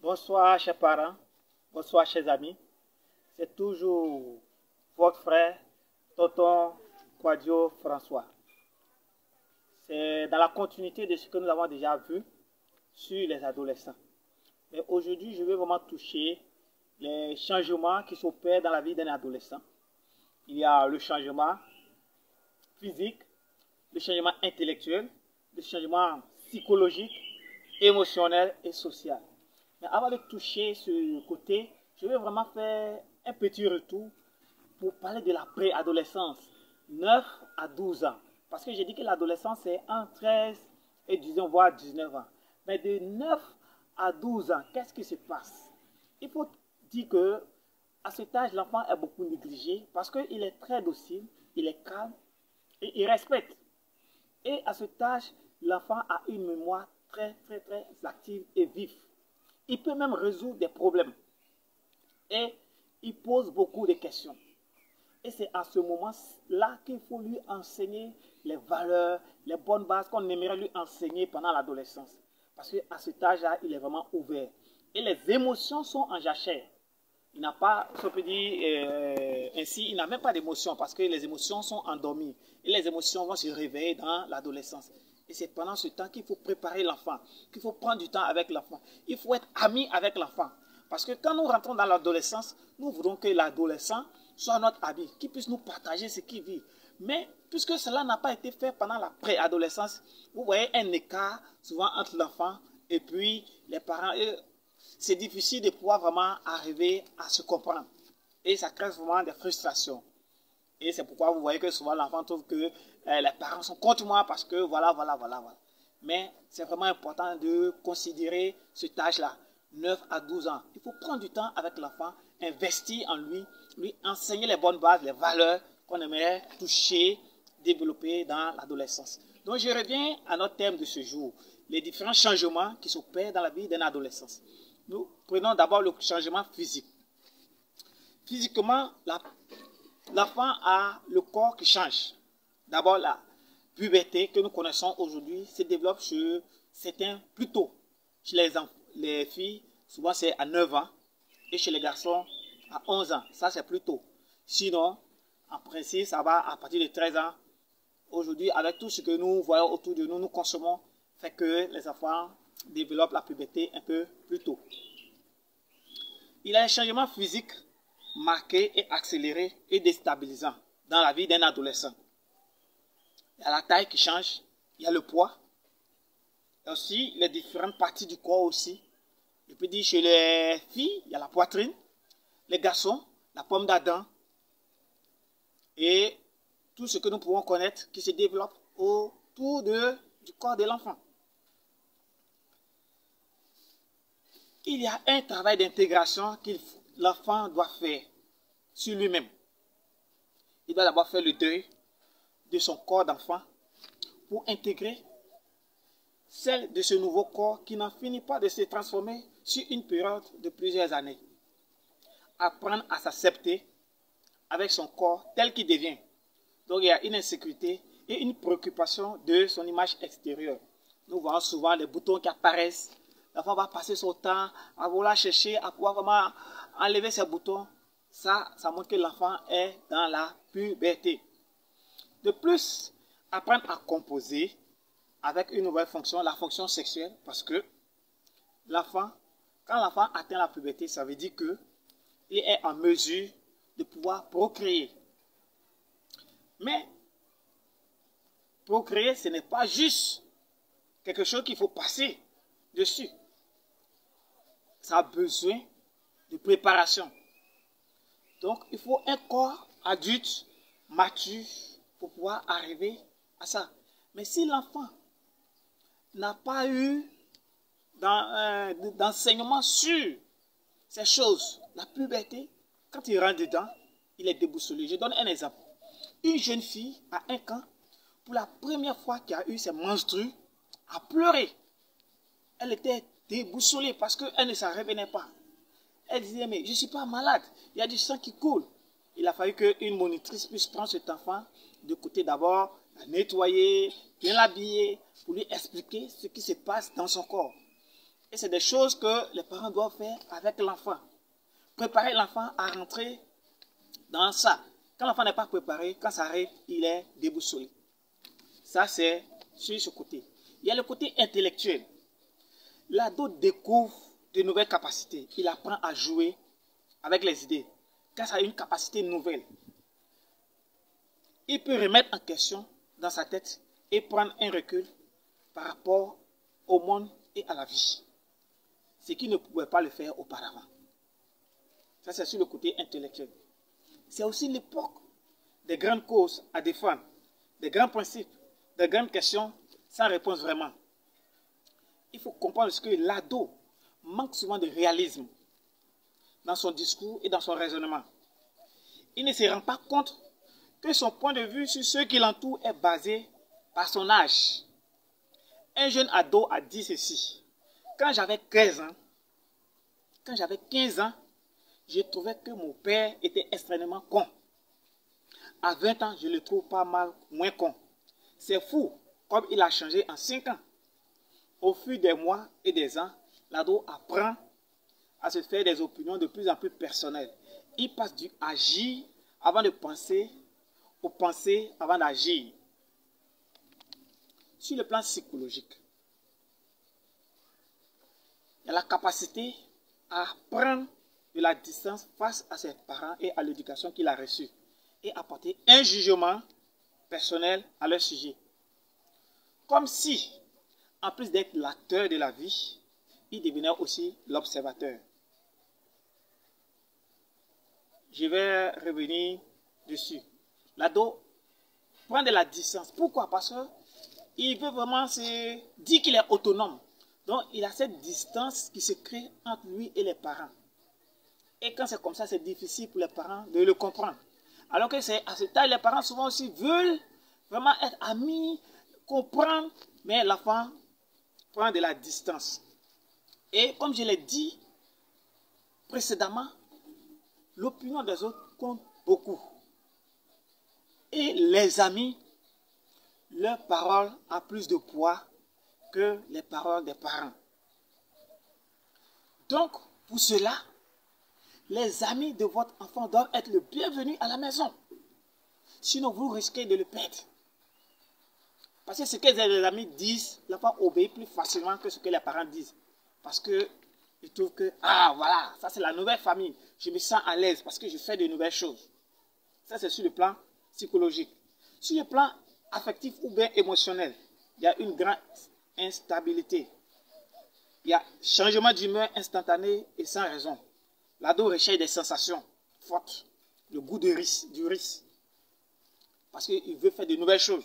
Bonsoir, chers parents. Bonsoir, chers amis. C'est toujours votre frère, Tonton Quadio François. C'est dans la continuité de ce que nous avons déjà vu sur les adolescents. Mais aujourd'hui, je vais vraiment toucher les changements qui s'opèrent dans la vie d'un adolescent. Il y a le changement physique, le changement intellectuel, le changement psychologique, émotionnel et social. Mais avant de toucher ce côté, je vais vraiment faire un petit retour pour parler de la préadolescence, 9 à 12 ans. Parce que j'ai dit que l'adolescence c'est entre 13 et 19, voire 19 ans. Mais de 9 à 12 ans, qu'est-ce qui se passe? Il faut dire que à cet âge, l'enfant est beaucoup négligé parce qu'il est très docile, il est calme et il respecte. Et à cet âge, l'enfant a une mémoire très active et vive. Il peut même résoudre des problèmes. Et il pose beaucoup de questions. Et c'est à ce moment-là qu'il faut lui enseigner les valeurs, les bonnes bases qu'on aimerait lui enseigner pendant l'adolescence. Parce qu'à cet âge-là, il est vraiment ouvert. Et les émotions sont en jachère. Il n'a pas, si on peut dire ainsi, il n'a même pas d'émotions parce que les émotions sont endormies. Et les émotions vont se réveiller dans l'adolescence. Et c'est pendant ce temps qu'il faut préparer l'enfant, qu'il faut prendre du temps avec l'enfant. Il faut être ami avec l'enfant. Parce que quand nous rentrons dans l'adolescence, nous voulons que l'adolescent soit notre ami, qu'il puisse nous partager ce qu'il vit. Mais puisque cela n'a pas été fait pendant la préadolescence, vous voyez un écart souvent entre l'enfant et puis les parents. C'est difficile de pouvoir vraiment arriver à se comprendre. Et ça crée souvent des frustrations. Et c'est pourquoi vous voyez que souvent l'enfant trouve que les parents sont contre moi parce que voilà. Mais c'est vraiment important de considérer cet âge-là, 9 à 12 ans. Il faut prendre du temps avec l'enfant, investir en lui, lui enseigner les bonnes bases, les valeurs qu'on aimerait toucher, développer dans l'adolescence. Donc je reviens à notre thème de ce jour, les différents changements qui s'opèrent dans la vie d'un adolescent. Nous prenons d'abord le changement physique. Physiquement, l'enfant a le corps qui change. D'abord, la puberté que nous connaissons aujourd'hui se développe chez certains plus tôt. Chez les filles, souvent c'est à 9 ans. Et chez les garçons, à 11 ans. Ça, c'est plus tôt. Sinon, en principe, ça va à partir de 13 ans. Aujourd'hui, avec tout ce que nous voyons autour de nous, nous consommons, fait que les enfants développent la puberté un peu plus tôt. Il y a un changement physique marqué et accéléré et déstabilisant dans la vie d'un adolescent. Il y a la taille qui change, il y a le poids, et aussi les différentes parties du corps aussi. Je peux dire chez les filles, il y a la poitrine, les garçons, la pomme d'Adam, et tout ce que nous pouvons connaître qui se développe autour du corps de l'enfant. Il y a un travail d'intégration que l'enfant doit faire sur lui-même. Il doit d'abord faire le deuil de son corps d'enfant pour intégrer celle de ce nouveau corps qui n'en finit pas de se transformer sur une période de plusieurs années. Apprendre à s'accepter avec son corps tel qu'il devient. Donc il y a une insécurité et une préoccupation de son image extérieure. Nous voyons souvent les boutons qui apparaissent. L'enfant va passer son temps à vouloir chercher, à pouvoir vraiment enlever ses boutons. Ça montre que l'enfant est dans la puberté. De plus, apprendre à composer avec une nouvelle fonction, la fonction sexuelle, parce que quand l'enfant atteint la puberté, ça veut dire qu'il est en mesure de pouvoir procréer. Mais procréer, ce n'est pas juste quelque chose qu'il faut passer dessus. Ça a besoin de préparation. Donc, il faut un corps adulte, mature, pour pouvoir arriver à ça. Mais si l'enfant n'a pas eu d'enseignement sur ces choses, la puberté, quand il rentre dedans, il est déboussolé. Je donne un exemple. Une jeune fille à 1 an, pour la première fois qu'elle a eu ses menstrues, a pleuré. Elle était déboussolée parce qu'elle ne s'en revenait pas. Elle disait, mais je ne suis pas malade, il y a du sang qui coule. Il a fallu qu'une monitrice puisse prendre cet enfant de côté d'abord, la nettoyer, bien l'habiller, pour lui expliquer ce qui se passe dans son corps. Et c'est des choses que les parents doivent faire avec l'enfant. Préparer l'enfant à rentrer dans ça. Quand l'enfant n'est pas préparé, quand ça arrive, il est déboussolé. Ça, c'est sur ce côté. Il y a le côté intellectuel. L'ado découvre de nouvelles capacités. Il apprend à jouer avec les idées. Quand ça a une capacité nouvelle, il peut remettre en question dans sa tête et prendre un recul par rapport au monde et à la vie. Ce qui ne pouvait pas le faire auparavant. Ça, c'est sur le côté intellectuel. C'est aussi l'époque des grandes causes à défendre, des grands principes, des grandes questions sans réponse vraiment. Il faut comprendre que l'ado manque souvent de réalisme dans son discours et dans son raisonnement. Il ne se rend pas compte que son point de vue sur ceux qui l'entourent est basé par son âge. Un jeune ado a dit ceci. Quand j'avais 15 ans, je trouvais que mon père était extrêmement con. À 20 ans, je le trouve pas mal moins con. C'est fou comme il a changé en 5 ans. Au fil des mois et des ans, l'ado apprend à se faire des opinions de plus en plus personnelles. Il passe du agir avant de penser au penser avant d'agir. Sur le plan psychologique, il y a la capacité à prendre de la distance face à ses parents et à l'éducation qu'il a reçue et apporter un jugement personnel à leur sujet. Comme si, en plus d'être l'acteur de la vie, il devenait aussi l'observateur. Je vais revenir dessus. L'ado prend de la distance. Pourquoi? Parce qu'il veut vraiment se dire qu'il est autonome. Donc, il a cette distance qui se crée entre lui et les parents. Et quand c'est comme ça, c'est difficile pour les parents de le comprendre. Alors que c'est à ce temps, les parents souvent aussi veulent vraiment être amis, comprendre, mais l'enfant prend de la distance. Et comme je l'ai dit précédemment, l'opinion des autres compte beaucoup. Et les amis, leur parole a plus de poids que les paroles des parents. Donc, pour cela, les amis de votre enfant doivent être le bienvenu à la maison. Sinon, vous risquez de le perdre. Parce que ce que les amis disent, l'enfant obéit plus facilement que ce que les parents disent. Parce qu'ils trouvent que, ah voilà, ça c'est la nouvelle famille. Je me sens à l'aise parce que je fais de nouvelles choses. Ça c'est sur le plan psychologique. Sur le plan affectif ou bien émotionnel, il y a une grande instabilité. Il y a changement d'humeur instantané et sans raison. L'ado recherche des sensations fortes, le goût du risque. Parce qu'il veut faire de nouvelles choses.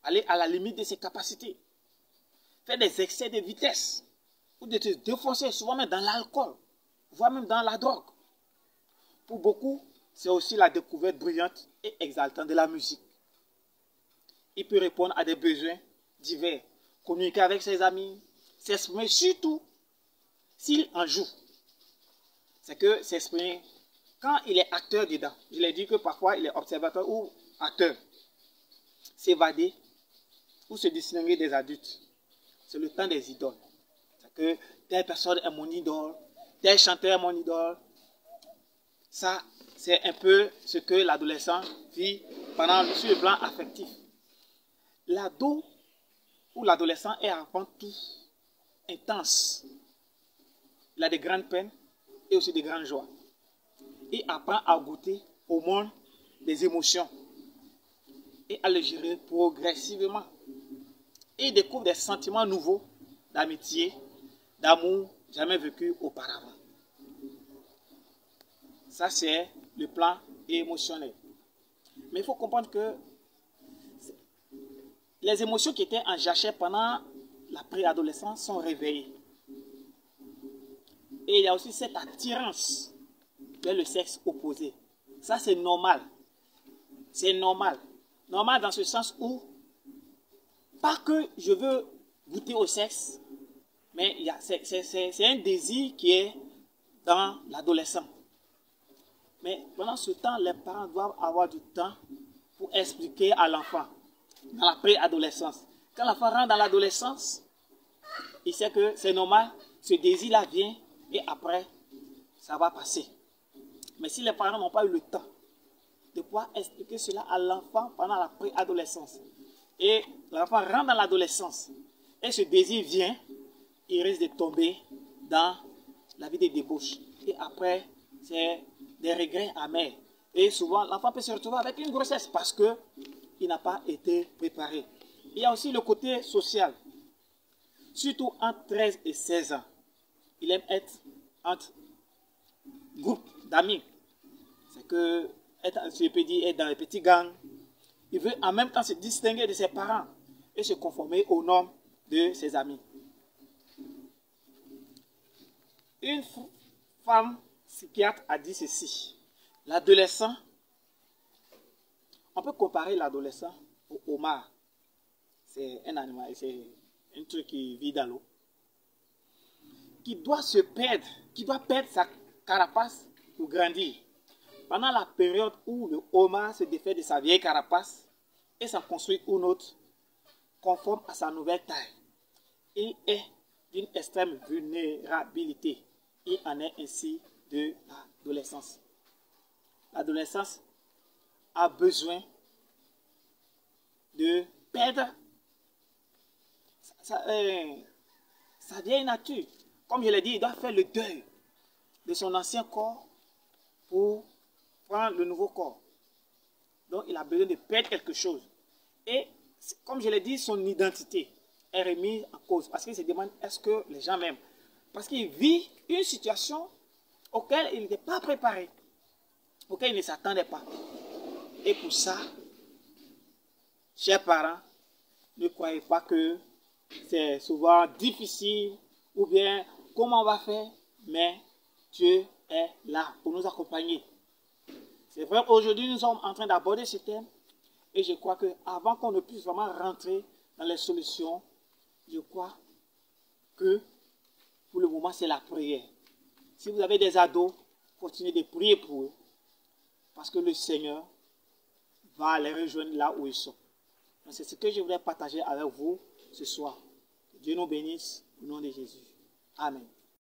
Aller à la limite de ses capacités. Faire des excès de vitesse. Ou de te défoncer, souvent même dans l'alcool. Voire même dans la drogue. Pour beaucoup, c'est aussi la découverte brillante et exaltante de la musique. Il peut répondre à des besoins divers. Communiquer avec ses amis. S'exprimer surtout s'il en joue. C'est que s'exprimer quand il est acteur dedans. Je l'ai dit que parfois il est observateur ou acteur. S'évader ou se distinguer des adultes. C'est le temps des idoles. C'est que telle personne est mon idole, tel chanteur est mon idole. Ça, c'est un peu ce que l'adolescent vit sur le plan affectif. L'ado ou l'adolescent est avant tout intense. Il a de grandes peines et aussi de grandes joies. Il apprend à goûter au monde des émotions et à le gérer progressivement. Et il découvre des sentiments nouveaux d'amitié, d'amour, jamais vécus auparavant. Ça, c'est le plan émotionnel. Mais il faut comprendre que les émotions qui étaient en jachère pendant la préadolescence sont réveillées. Et il y a aussi cette attirance vers le sexe opposé. Ça, c'est normal. C'est normal. Normal dans ce sens où, pas que je veux goûter au sexe, mais c'est un désir qui est dans l'adolescent. Mais pendant ce temps, les parents doivent avoir du temps pour expliquer à l'enfant, dans la préadolescence. Quand l'enfant rentre dans l'adolescence, il sait que c'est normal, ce désir-là vient et après, ça va passer. Mais si les parents n'ont pas eu le temps de pouvoir expliquer cela à l'enfant pendant la préadolescence, et l'enfant rentre dans l'adolescence, et ce désir vient, il risque de tomber dans la vie de débauche. Et après, c'est des regrets amers. Et souvent, l'enfant peut se retrouver avec une grossesse parce qu'il n'a pas été préparé. Il y a aussi le côté social. Surtout entre 13 et 16 ans. Il aime être entre groupes d'amis. C'est que, je peux dire, être dans les petits gangs. Il veut en même temps se distinguer de ses parents et se conformer aux normes de ses amis. Une femme psychiatre a dit ceci. L'adolescent, on peut comparer l'adolescent au homard. C'est un animal, c'est un truc qui vit dans l'eau. Qui doit se perdre, qui doit perdre sa carapace pour grandir. Pendant la période où le homard se défait de sa vieille carapace et s'en construit une autre, conforme à sa nouvelle taille, il est d'une extrême vulnérabilité. Il en est ainsi de l'adolescence. L'adolescence a besoin de perdre sa vieille nature. Comme je l'ai dit, il doit faire le deuil de son ancien corps pour prendre le nouveau corps. Donc, il a besoin de perdre quelque chose. Et, comme je l'ai dit, son identité est remise en cause. Parce qu'il se demande, est-ce que les gens m'aiment? Parce qu'il vit une situation auquel il n'était pas préparé, auquel il ne s'attendait pas. Et pour ça, chers parents, ne croyez pas que c'est souvent difficile ou bien comment on va faire, mais Dieu est là pour nous accompagner. C'est vrai, aujourd'hui nous sommes en train d'aborder ce thème et je crois qu'avant qu'on ne puisse vraiment rentrer dans les solutions, je crois que pour le moment c'est la prière. Si vous avez des ados, continuez de prier pour eux parce que le Seigneur va les rejoindre là où ils sont. C'est ce que je voulais partager avec vous ce soir. Que Dieu nous bénisse au nom de Jésus. Amen.